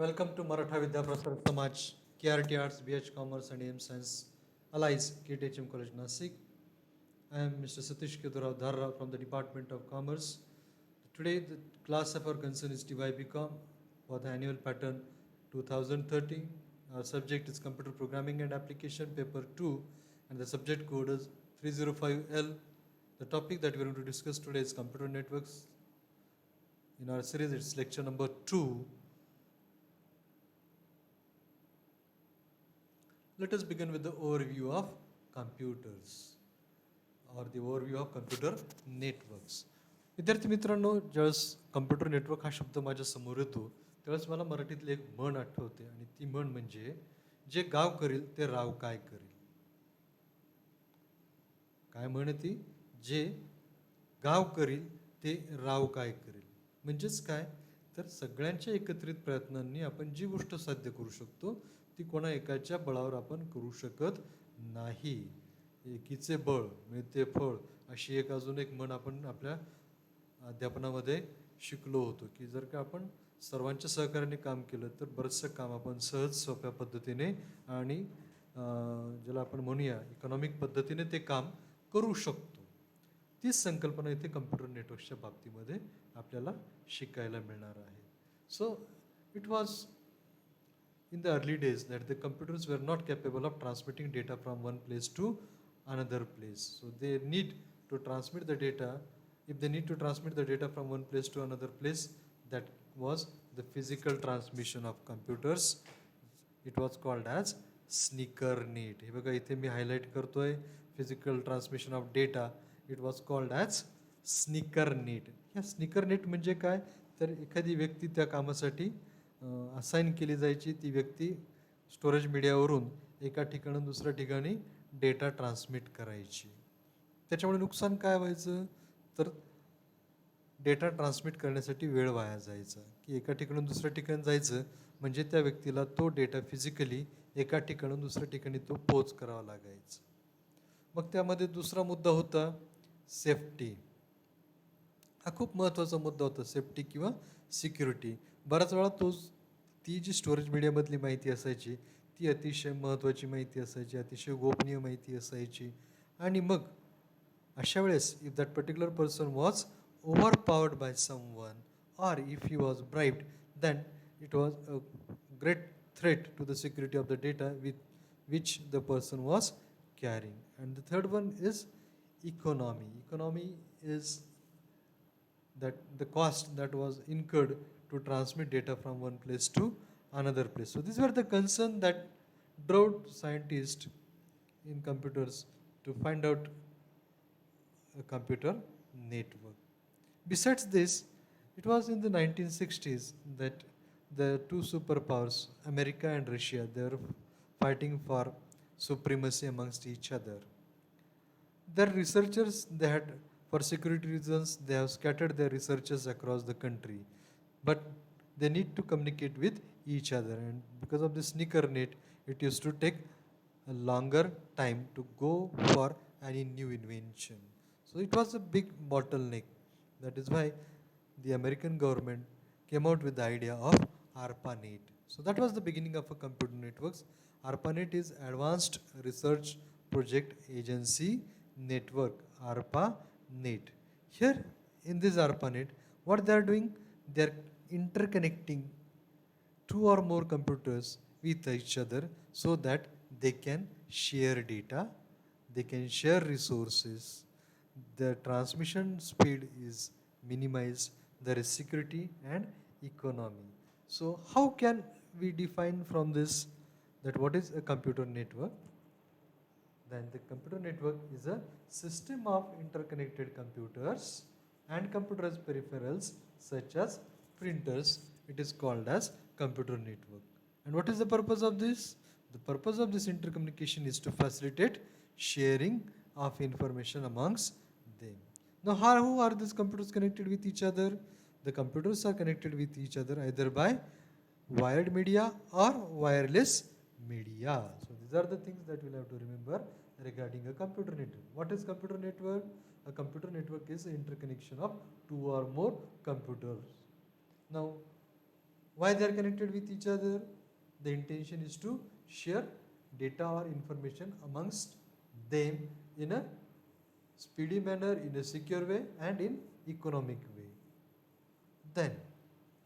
Welcome to Maratha Vidya Prasar Samaj, KRT Arts, BH Commerce and AM Science, Allies, KTHM College Nasik. I am Mr. Satish Kedurao Dharra from the Department of Commerce. Today the class of our concern is TYBCom for the annual pattern 2013. Our subject is Computer Programming and Application Paper 2 and the subject code is 305L. The topic that we are going to discuss today is computer networks. In our series it's lecture number 2. Let us begin with the overview of computers or the overview of computer networks. विद्यार्थी मित्रांनो, ज्यावेळेस computer network हा शब्द माझ्या समोर येतो त्यावेळेस मला मराठीतली एक म्हण आठवते आणि ती म्हण म्हणजे जे गाव करील ते राव काय करील. काय म्हण आहे ती? जे गाव करील ते राव काय करील. म्हणजेच काय तर सगळ्यांच्या एकत्रित प्रयत्नांनी आपण जी गोष्ट साध्य करू शकतो ती कोणा एकाच्या बळावर आपण करू शकत नाही. एकीचे बळ मिळते फळ अशी एक अजून एक म्हण आपण आपल्या अध्यापनामध्ये शिकलो होतो की जर का आपण सर्वांच्या सहकार्याने काम केलं तर बरंचसं काम आपण सहज सोप्या पद्धतीने आणि ज्याला आपण म्हणूया इकॉनॉमिक पद्धतीने ते काम करू शकतो. तीच संकल्पना इथे कम्प्युटर नेटवर्कच्या बाबतीमध्ये आपल्याला शिकायला मिळणार आहे. So it was in the early days that the computers were not capable of transmitting data from one place to another place. So they need to transmit the data. If they need to transmit the data from one place to another place, that was the physical transmission of computers. It was called as sneaker net. हे बघा इथे मी highlight करतोय physical transmission of data. It was called as sneaker net. या sneaker net म्हणजे काय तर एखादी व्यक्ती त्या कामासाठी असाइन केली जायची. ती व्यक्ती स्टोरेज मीडियावरून एका ठिकाणून दुसऱ्या ठिकाणी डेटा ट्रान्समिट करायची. त्याच्यामुळे नुकसान काय व्हायचं तर डेटा ट्रान्समिट करण्यासाठी वेळ वाया जायचा की एका ठिकाणून दुसऱ्या ठिकाणी जायचं म्हणजे त्या व्यक्तीला तो डेटा फिजिकली एका ठिकाणून दुसऱ्या ठिकाणी तो पोच करावा लागायचा. मग त्यामध्ये दुसरा मुद्दा होता सेफ्टी. हा खूप महत्त्वाचा मुद्दा होता, सेफ्टी किंवा सिक्युरिटी. बऱ्याच वेळा ती जी स्टोरेज मीडियामधली माहिती असायची ती अतिशय महत्त्वाची माहिती असायची, अतिशय गोपनीय माहिती असायची. आणि मग अशा वेळेस if that particular person was overpowered by someone or if he was bribed then it was a great threat to the security of the data with which the person was carrying. And the third one is economy. Economy is that the cost that was incurred to transmit data from one place to another place. So these were the concerns that drove scientists in computers to find out a computer network. Besides this, it was in the 1960s that the two superpowers, America and Russia, they were fighting for supremacy amongst each other. Their researchers, they had, for security reasons, they have scattered their researchers across the country. But they need to communicate with each other. And because of the sneaker net, it used to take a longer time to go for any new invention. So it was a big bottleneck. That is why the American government came out with the idea of ARPANET. So that was the beginning of a computer networks. ARPANET is Advanced Research Project Agency Network, ARPANET. Here in this ARPANET, what they are doing, they are interconnecting two or more computers with each other so that they can share data, they can share resources, the transmission speed is minimized, there is security and economy. So how can we define from this that what is a computer network? Then the computer network is a system of interconnected computers and computerized peripherals such as printers. It is called as computer network. And what is the purpose of this? The purpose of this intercommunication is to facilitate sharing of information amongst them. Now who are these computers connected with each other? The computers are connected with each other either by wired media or wireless media. So these are the things that we'll have to remember regarding a computer network. What is computer network? A computer network is the interconnection of two or more computers. Now Why they are connected with each other? The intention is to share data or information amongst them in a speedy manner, in a secure way, and in economic way. Then,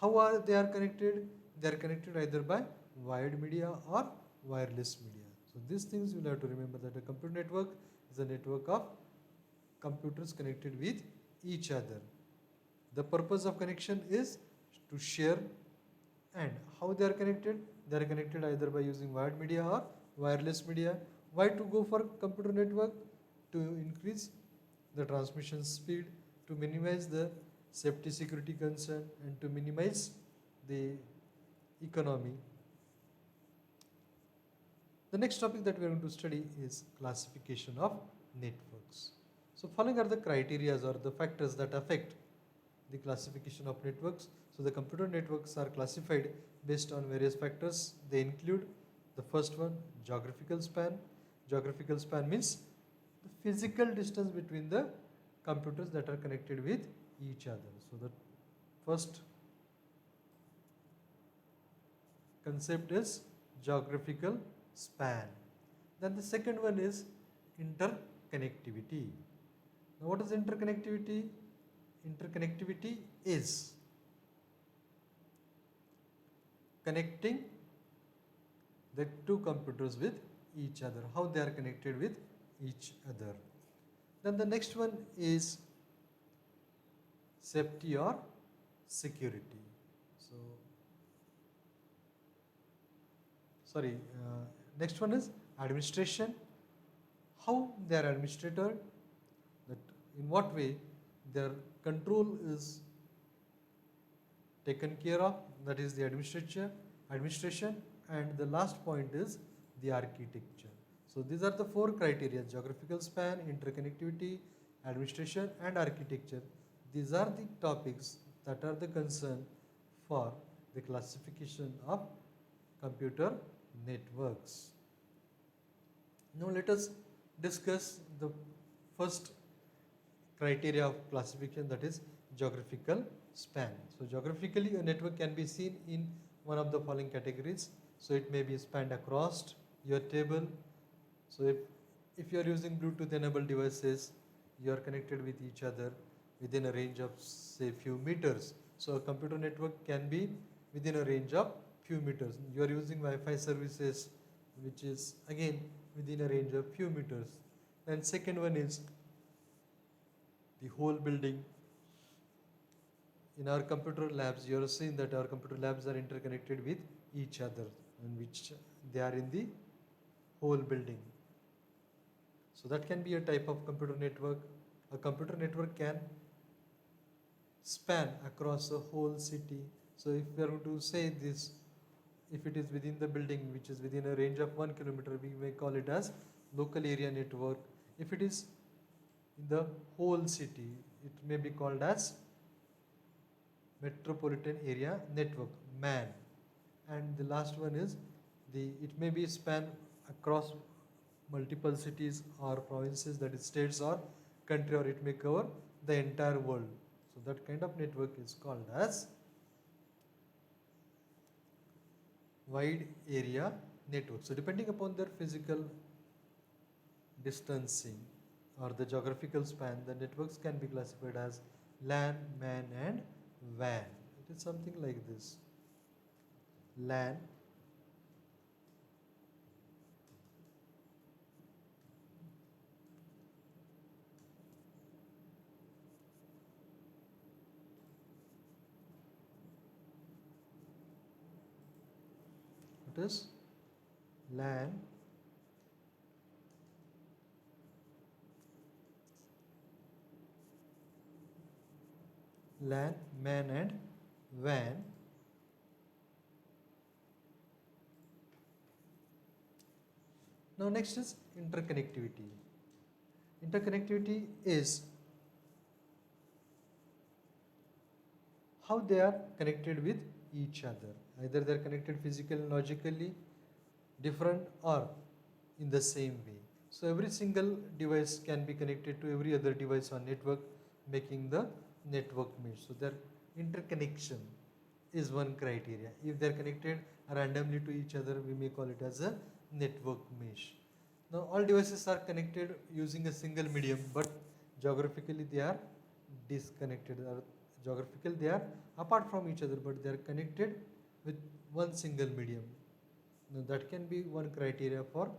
how are they are connected? They are connected either by wired media or wireless media. So these things you will have to remember, that a computer network is a network of computers connected with each other. The purpose of connection is to share. And how they are connected? They are connected either by using wired media or wireless media. Why to go for computer network? To increase the transmission speed, to minimize the safety security concern, and to minimize the economy. The next topic that we are going to study is classification of networks. So following are the criteria or the factors that affect the classification of networks. So the computer networks are classified based on various factors. They include the first one, geographical span. Geographical span means the physical distance between the computers that are connected with each other. So the first concept is geographical span. Then the second one is interconnectivity. Now what is interconnectivity? Interconnectivity is connecting the two computers with each other, how they are connected with each other. Then the next one is safety or security. Next one is administration. How they are administrated, that in what way their control is taken care of, that is the administration. And the last point is the architecture. So these are the four criteria: geographical span, interconnectivity, administration, and architecture. These are the topics that are the concern for the classification of computer networks. Now let us discuss the first criteria of classification, that is geographical span. So geographically a network can be seen in one of the following categories. So it may be spanned across your table. So if you are using Bluetooth enabled devices, you are connected with each other within a range of say few meters. So a computer network can be within a range of few meters. You are using Wi-Fi services, which is again within a range of few meters. And second one is the whole building. In our computer labs, you have seen that our computer labs are interconnected with each other, in which they are in the whole building. So that can be a type of computer network. A computer network can span across a whole city. So if we are going to say this, if it is within the building which is within a range of 1 kilometer, we may call it as local area network. If it is in the whole city, it may be called as metropolitan area network, MAN. And the last one is it may be span across multiple cities or provinces, that is states or country, or it may cover the entire world. So that kind of network is called as wide area network. So depending upon their physical distancing or the geographical span, the networks can be classified as LAN, MAN, and WAN. It is something like this: LAN, it is LAN, MAN, and WAN. Now next is interconnectivity. Interconnectivity is how they are connected with each other. Either they are connected physically and logically, different, or in the same way. So every single device can be connected to every other device on network, making the network mesh. So their interconnection is one criteria. If they are connected randomly to each other, we may call it as a network mesh. Now all devices are connected using a single medium, but geographically they are disconnected, or geographical they are apart from each other, but they are connected with one single medium. Now that can be one criteria for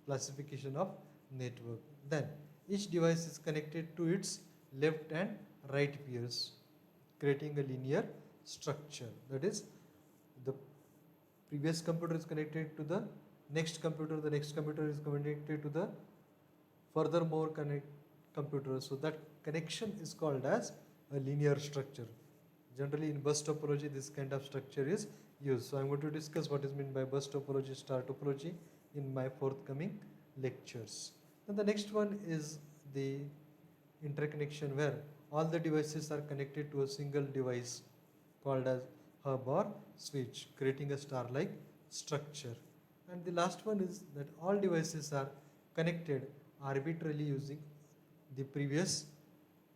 classification of network. Then each device is connected to its left and right peers, creating a linear structure. That is, the previous computer is connected to the next computer is connected to the furthermore connect computer. So that connection is called as a linear structure. Generally in bus topology this kind of structure is used. So I am going to discuss what is meant by bus topology, star topology in my forthcoming lectures. Then the next one is the interconnection, where all the devices are connected to a single device called as hub or switch, creating a star-like structure. And the last one is that all devices are connected arbitrarily using the previous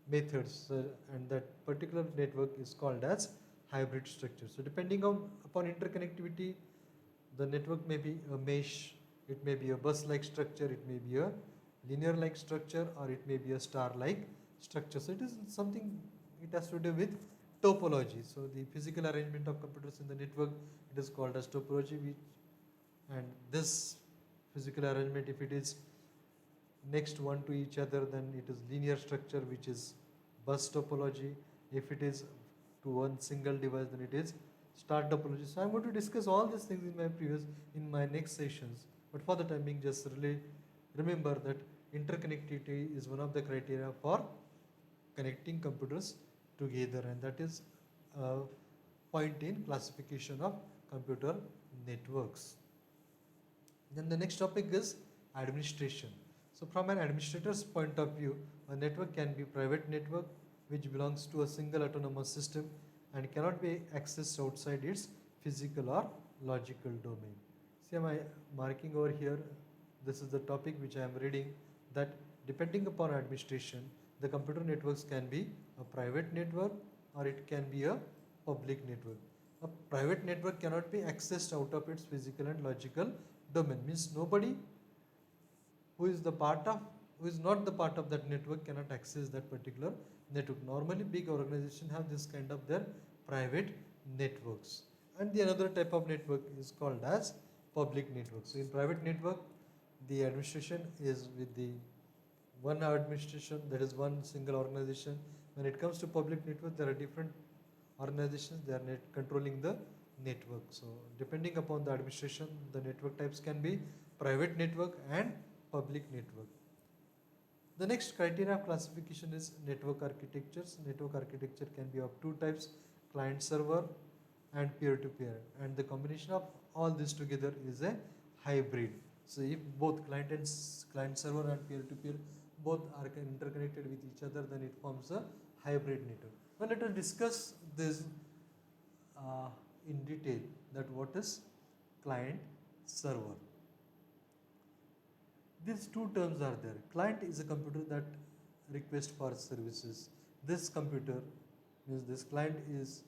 methods, and that particular network is called as hybrid structure. So depending upon interconnectivity, the network may be a mesh, it may be a bus-like structure, it may be a linear-like structure, or it may be a star-like structure. So it is something, it has to do with topology. So the physical arrangement of computers in the network, it is called as topology, and this physical arrangement, if it is next one to each other, then it is linear structure, which is bus topology. If it is to one single device, then it is star topology. So I am going to discuss all these things in my next sessions. But for the time being, just really remember that interconnectivity is one of the criteria for connecting computers together, and that is a point in classification of computer networks. Then the next topic is administration. So from an administrator's point of view, a network can be a private network which belongs to a single autonomous system and cannot be accessed outside its physical or logical domain. See, am I marking over here? This is the topic which I am reading, that depending upon administration, the computer networks can be a private network or it can be a public network. A private network cannot be accessed out of its physical and logical domain. Means nobody who is not the part of that network cannot access that particular network. Normally big organizations have this kind of their private networks. And the another type of network is called as public network. So in private network, the administration is with the one administration, that is one single organization. When it comes to public network, there are different organizations, they are controlling the network. So depending upon the administration, the network types can be private network and public network. The next criteria of classification is network architectures. Network architecture can be of two types, client server and peer-to-peer, and the combination of all this together is a hybrid. So if both client server and peer-to-peer both are interconnected with each other, then it forms a hybrid network. Now let us discuss this in detail, that what is client server. These two terms are there. Client is a computer that requests for services. This computer means this client is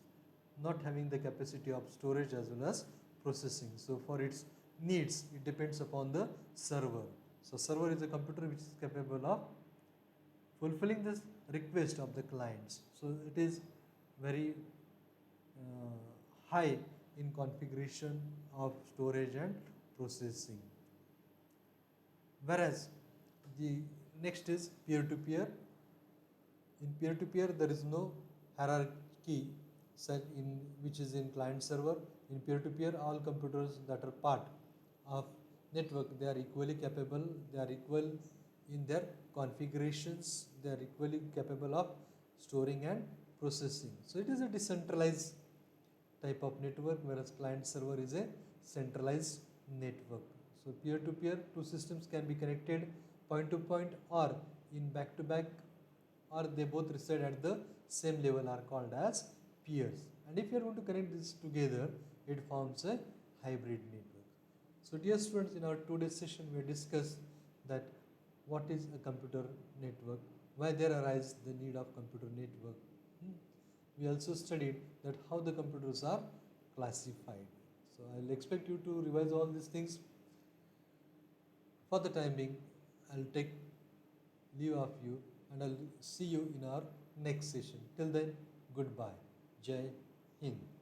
not having the capacity of storage as well as processing. So for its needs, it depends upon the server. So server is a computer which is capable of fulfilling this request of the clients. So it is very high in configuration of storage and processing. Whereas the next is peer-to-peer. In peer-to-peer, there is no hierarchy which is in client server. In peer-to-peer, all computers that are part of network, they are equally capable, they are equal in their configurations, they are equally capable of storing and processing. So it is a decentralized type of network, whereas client server is a centralized network. So peer-to-peer, two systems can be connected point-to-point or in back-to-back, or they both reside at the same level, are called as peers. And if you are going to connect this together, it forms a hybrid network. So dear students, in our today's session we discussed that what is a computer network, why there arises the need of computer network, we also studied that how the computers are classified. So I'll expect you to revise all these things. For the time being, I'll take leave of you and I'll see you in our next session. Till then, goodbye. Jai Hind.